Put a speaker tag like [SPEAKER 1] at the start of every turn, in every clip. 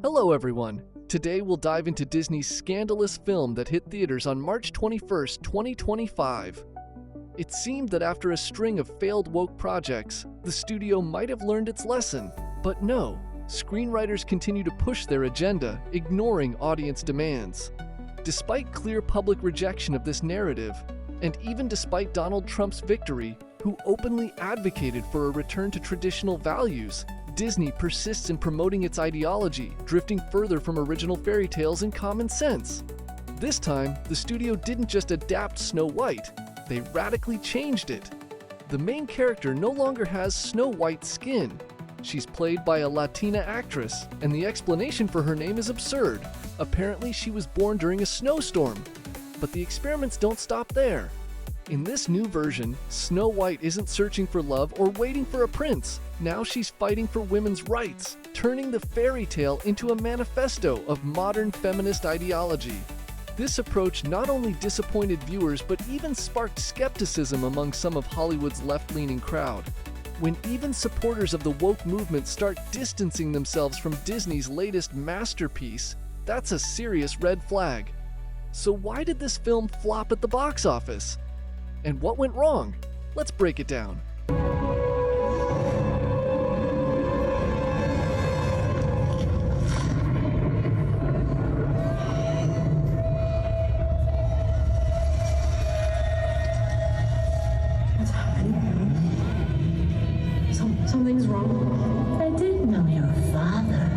[SPEAKER 1] Hello everyone! Today we'll dive into Disney's scandalous film that hit theaters on March 21st, 2025. It seemed that after a string of failed woke projects, the studio might have learned its lesson. But no, screenwriters continue to push their agenda, ignoring audience demands. Despite clear public rejection of this narrative, and even despite Donald Trump's victory, who openly advocated for a return to traditional values, Disney persists in promoting its ideology, drifting further from original fairy tales and common sense. This time, the studio didn't just adapt Snow White, they radically changed it. The main character no longer has Snow White skin. She's played by a Latina actress, and the explanation for her name is absurd. Apparently, she was born during a snowstorm. But the experiments don't stop there. In this new version, Snow White isn't searching for love or waiting for a prince. Now she's fighting for women's rights, turning the fairy tale into a manifesto of modern feminist ideology. This approach not only disappointed viewers but even sparked skepticism among some of Hollywood's left-leaning crowd. When even supporters of the woke movement start distancing themselves from Disney's latest masterpiece, that's a serious red flag. So why did this film flop at the box office? And what went wrong? Let's break it down.
[SPEAKER 2] What's happening? Something's wrong. I didn't know your father.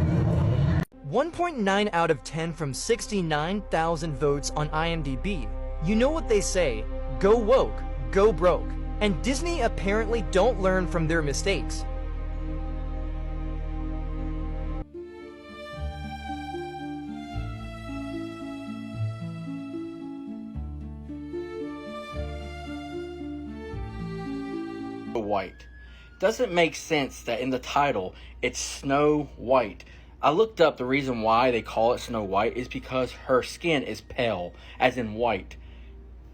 [SPEAKER 3] 1.9 out of 10 from 69,000 votes on IMDb. You know what they say, go woke, go broke. And Disney apparently don't learn from their mistakes.
[SPEAKER 4] White. Doesn't make sense that in the title it's Snow White. I looked up the reason why they call it Snow White is because her skin is pale, as in white.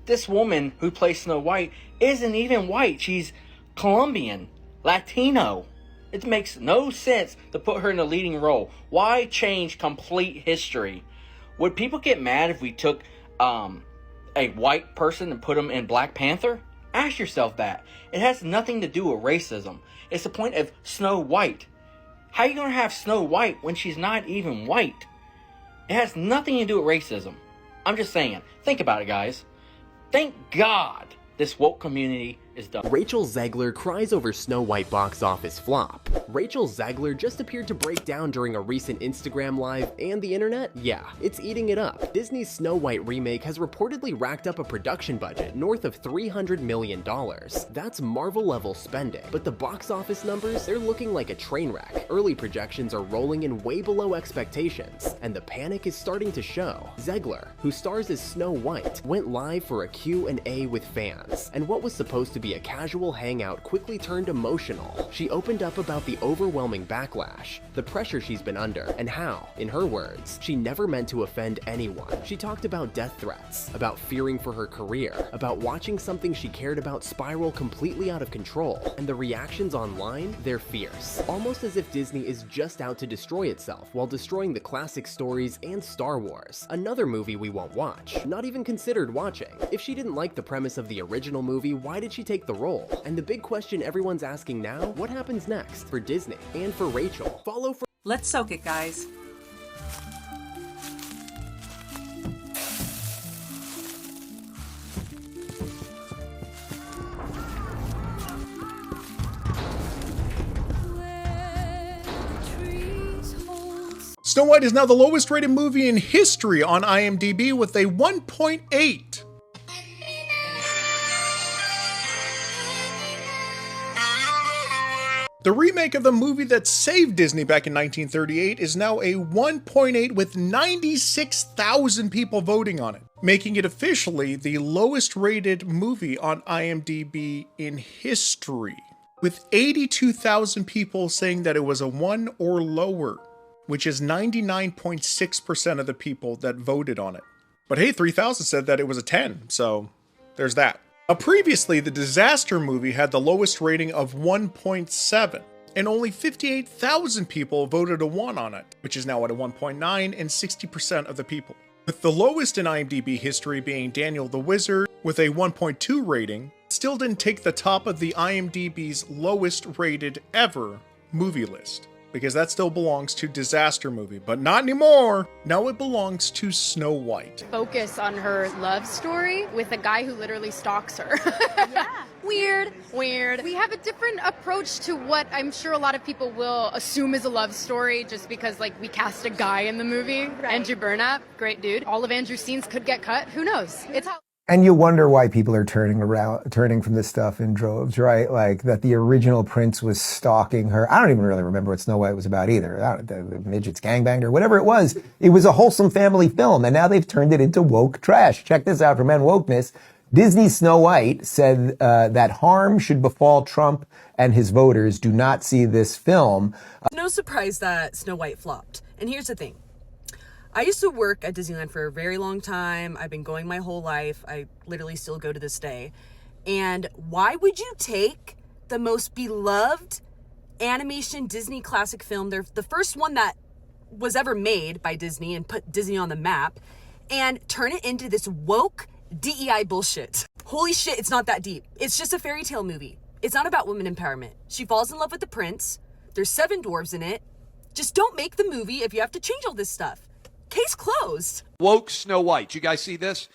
[SPEAKER 4] This woman who plays Snow White isn't even white. She's Colombian, Latino. It makes no sense to put her in a leading role. Why change complete history? Would people get mad if we took a white person and put them in Black Panther? Ask yourself that. It has nothing to do with racism. It's the point of Snow White. How are you going to have Snow White when she's not even white? It has nothing to do with racism. I'm just saying. Think about it, guys. Thank God this woke community is done.
[SPEAKER 5] Rachel Zegler cries over Snow White box office flop. Rachel Zegler just appeared to break down during a recent Instagram live, and the internet? Yeah, it's eating it up. Disney's Snow White remake has reportedly racked up a production budget north of $300 million. That's Marvel-level spending. But the box office numbers, they're looking like a train wreck. Early projections are rolling in way below expectations, and the panic is starting to show. Zegler, who stars as Snow White, went live for a Q&A with fans, and what was supposed to be a casual hangout quickly turned emotional. She opened up about the overwhelming backlash, the pressure she's been under, and how, in her words, she never meant to offend anyone. She talked about death threats, about fearing for her career, about watching something she cared about spiral completely out of control, and the reactions online, they're fierce. Almost as if Disney is just out to destroy itself while destroying the classic stories and Star Wars, another movie we won't watch, not even considered watching. If she didn't like the premise of the original movie, why did she take the role? And the big question everyone's asking now, what happens next for Disney and for Rachel? Follow for—
[SPEAKER 6] Let's soak it, guys.
[SPEAKER 7] Snow White is now the lowest rated movie in history on IMDb with a 1.8. The remake of the movie that saved Disney back in 1938 is now a 1.8 with 96,000 people voting on it, making it officially the lowest rated movie on IMDb in history, with 82,000 people saying that it was a 1 or lower, which is 99.6% of the people that voted on it. But hey, 3,000 said that it was a 10, so there's that. Previously, the Disaster movie had the lowest rating of 1.7. and only 58,000 people voted a 1 on it, which is now at a 1.9 and 60% of the people. With the lowest in IMDb history being Daniel the Wizard with a 1.2 rating, it still didn't take the top of the IMDb's lowest rated ever movie list, because that still belongs to Disaster Movie, but not anymore. Now it belongs to Snow White.
[SPEAKER 6] Focus on her love story with a guy who literally stalks her. Yeah. Weird. We have a different approach to what I'm sure a lot of people will assume is a love story just because, like, we cast a guy in the movie. Right. Andrew Burnap, great dude. All of Andrew's scenes could get cut. Who knows? It's how.
[SPEAKER 8] And you wonder why people are turning from this stuff in droves, right? Like that the original Prince was stalking her. I don't even really remember what Snow White was about either. The midgets gangbanged or whatever it was. It was a wholesome family film, and now they've turned it into woke trash. Check this out from Wokeness. Disney's Snow White said that harm should befall Trump and his voters. Do not see this film.
[SPEAKER 9] No surprise that Snow White flopped. And here's the thing. I used to work at Disneyland for a very long time. I've been going my whole life. I literally still go to this day. And why would you take the most beloved animation Disney classic film, the first one that was ever made by Disney and put Disney on the map, and turn it into this woke DEI bullshit? Holy shit, it's not that deep. It's just a fairy tale movie. It's not about women empowerment. She falls in love with the prince. There's 7 dwarves in it. Just don't make the movie if you have to change all this stuff. Case closed.
[SPEAKER 10] Woke Snow White. You guys see this?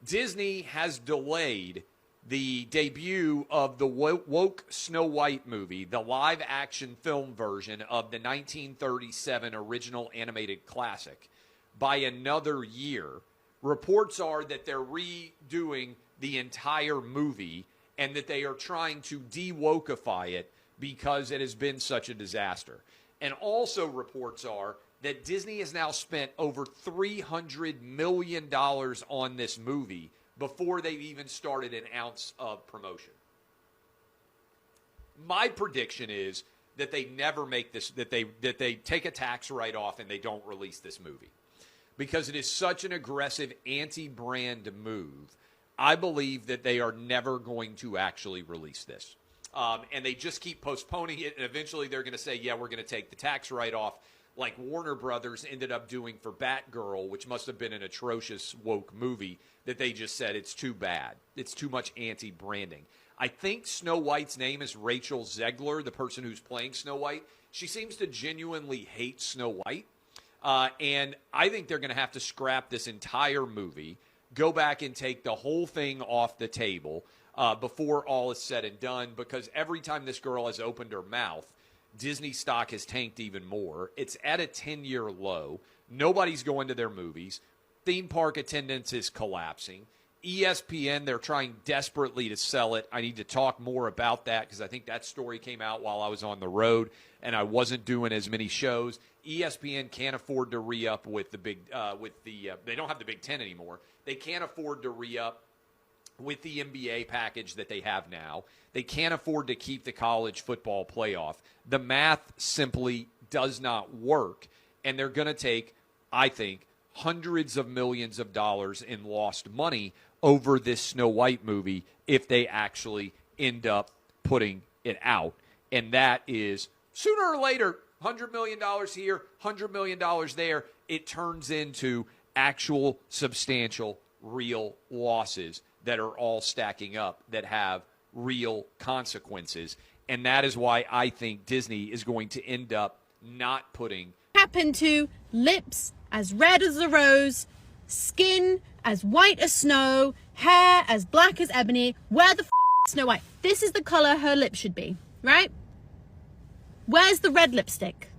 [SPEAKER 10] Disney has delayed the debut of the woke Snow White movie, the live-action film version of the 1937 original animated classic, by another year. Reports are that they're redoing the entire movie and that they are trying to de-wokeify it because it has been such a disaster. And also reports are that Disney has now spent over $300 million on this movie before they've even started an ounce of promotion. My prediction is that they never make this, that they take a tax write-off and they don't release this movie. Because it is such an aggressive anti-brand move, I believe that they are never going to actually release this. And they just keep postponing it, and eventually they're going to say, yeah, we're going to take the tax write-off, like Warner Brothers ended up doing for Batgirl, which must have been an atrocious woke movie, that they just said it's too bad. It's too much anti-branding. I think Snow White's name is Rachel Zegler, the person who's playing Snow White. She seems to genuinely hate Snow White. And I think they're going to have to scrap this entire movie, go back and take the whole thing off the table before all is said and done, because every time this girl has opened her mouth, Disney stock has tanked even more. It's at a 10-year low. Nobody's going to their movies. Theme park attendance is collapsing. ESPN, they're trying desperately to sell it. I need to talk more about that because I think that story came out while I was on the road and I wasn't doing as many shows. ESPN can't afford to re-up with the big, they don't have the Big Ten anymore. They can't afford to re-up with the NBA package that they have now. They can't afford to keep the college football playoff. The math simply does not work, and they're going to take, I think, hundreds of millions of dollars in lost money over this Snow White movie if they actually end up putting it out. And that is, sooner or later, $100 million here, $100 million there, it turns into actual substantial real losses that are all stacking up that have real consequences. And that is why I think Disney is going to end up not putting...
[SPEAKER 11] Happened to lips as red as a rose, skin as white as snow, hair as black as ebony. Where the Snow White? This is the color her lips should be, right? Where's the red lipstick?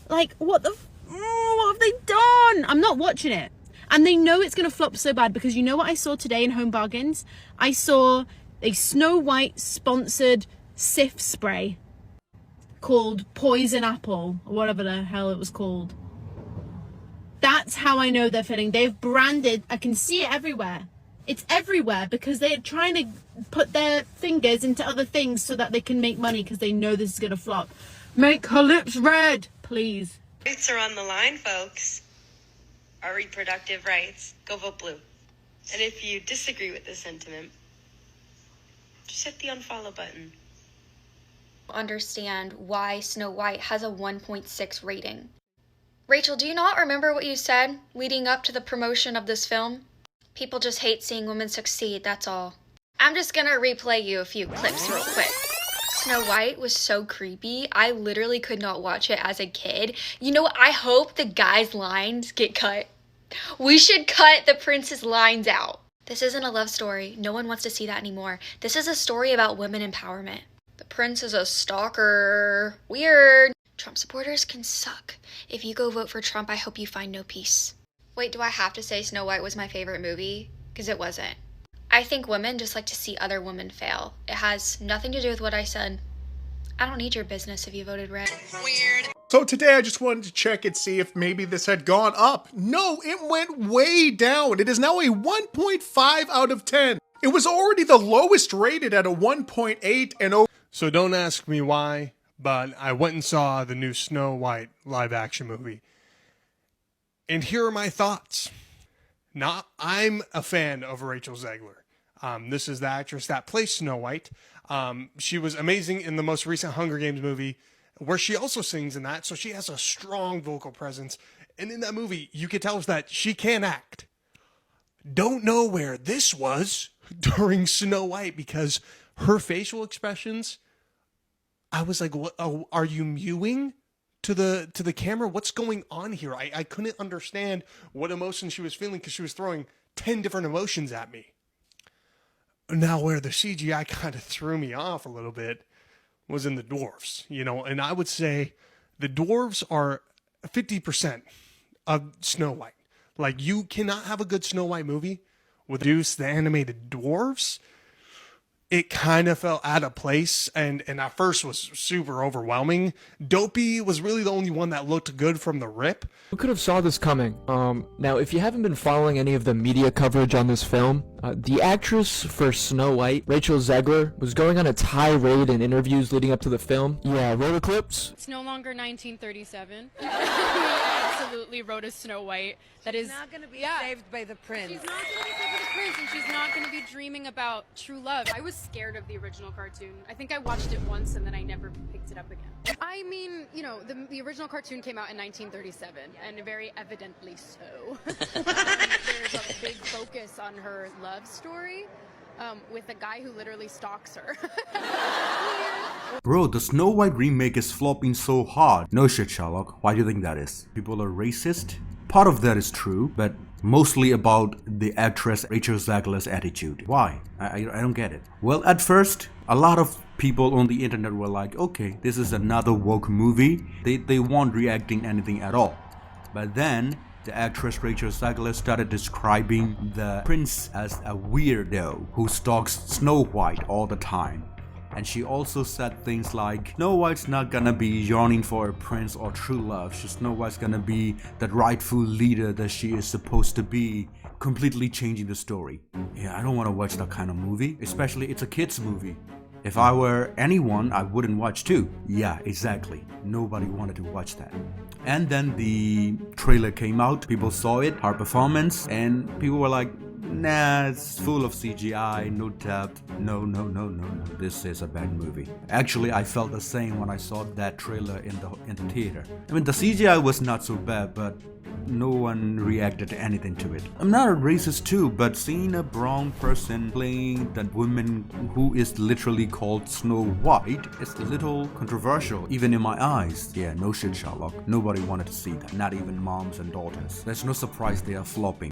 [SPEAKER 11] Like, what have they done? I'm not watching it. And they know it's going to flop so bad because you know what I saw today in Home Bargains? I saw a Snow White sponsored Sif spray called Poison Apple or whatever the hell it was called. That's how I know they're fitting. They've branded, I can see it everywhere. It's everywhere because they're trying to put their fingers into other things so that they can make money because they know this is going to flop. Make her lips red, please.
[SPEAKER 12] Rights are on the line, folks. Our reproductive rights. Go vote blue. And if you disagree with this sentiment, just hit the unfollow button.
[SPEAKER 13] understand why Snow White has a 1.6 rating. Rachel, do you not remember what you said leading up to the promotion of this film? People just hate seeing women succeed, that's all. I'm just gonna replay you a few clips real quick. Snow White was so creepy, I literally could not watch it as a kid. You know, I hope the guy's lines get cut. We should cut the prince's lines out. This isn't a love story. No one wants to see that anymore. This is a story about women empowerment. The prince is a stalker. Weird. Trump supporters can suck. If you go vote for Trump, I hope you find no peace. Wait, do I have to say Snow White was my favorite movie? Because it wasn't. I think women just like to see other women fail. It has nothing to do with what I said. I don't need your business if you voted red. Weird.
[SPEAKER 7] So today I just wanted to check and see if maybe this had gone up. No, it went way down. It is now a 1.5 out of 10. It was already the lowest rated at a 1.8 and
[SPEAKER 14] So don't ask me why, but I went and saw the new Snow White live action movie. And here are my thoughts. Now, I'm a fan of Rachel Zegler. This is the actress that plays Snow White. She was amazing in the most recent Hunger Games movie, where she also sings in that, so she has a strong vocal presence. And in that movie, you could tell that she can act. Don't know where this was during Snow White, because her facial expressions, I was like, what, oh, are you mewing to the camera? What's going on here? I couldn't understand what emotion she was feeling, because she was throwing 10 different emotions at me. Now, where the CGI kind of threw me off a little bit was in the dwarves, you know, and I would say the dwarves are 50% of Snow White. Like, you cannot have a good Snow White movie with the animated dwarves. It kind of fell out of place, and at first was super overwhelming. Dopey was really the only one that looked good from the rip.
[SPEAKER 15] Who could have saw this coming? Now, if you haven't been following any of the media coverage on this film, the actress for Snow White, Rachel Zegler, was going on a tirade in interviews leading up to the film. Yeah, roller clips.
[SPEAKER 6] It's no longer 1937. We absolutely wrote a Snow White that is
[SPEAKER 9] not going to be saved by the prince.
[SPEAKER 6] She's not going to be saved by the prince, and she's not going to be dreaming about true love. I was scared of the original cartoon. I think I watched it once and then I never picked it up again. I mean, you know, the original cartoon came out in 1937, and very evidently so. There's a big focus on her love story with a guy who literally stalks her.
[SPEAKER 16] Bro, the Snow White remake is flopping so hard. No shit, Sherlock. Why do you think that is? People are racist? Part of that is true, but mostly about the actress Rachel Zegler's attitude. Why? I don't get it. Well, at first, a lot of people on the internet were like, okay, this is another woke movie. They weren't reacting anything at all. But then, the actress Rachel Zegler started describing the prince as a weirdo who stalks Snow White all the time. And she also said things like, Snow White's not gonna be yearning for a prince or true love. Snow White's gonna be that rightful leader that she is supposed to be, completely changing the story. Yeah, I don't want to watch that kind of movie, especially it's a kid's movie. If I were anyone, I wouldn't watch too. Yeah, exactly. Nobody wanted to watch that. And then the trailer came out, people saw it, her performance, and people were like, nah, it's full of CGI, no depth. No, this is a bad movie. Actually, I felt the same when I saw that trailer in the theater. I mean, the CGI was not so bad, but no one reacted to anything to it. I'm not a racist too, but seeing a brown person playing that woman who is literally called Snow White is a little controversial, even in my eyes. Yeah, no shit, Sherlock. Nobody wanted to see that, not even moms and daughters. There's no surprise they are flopping.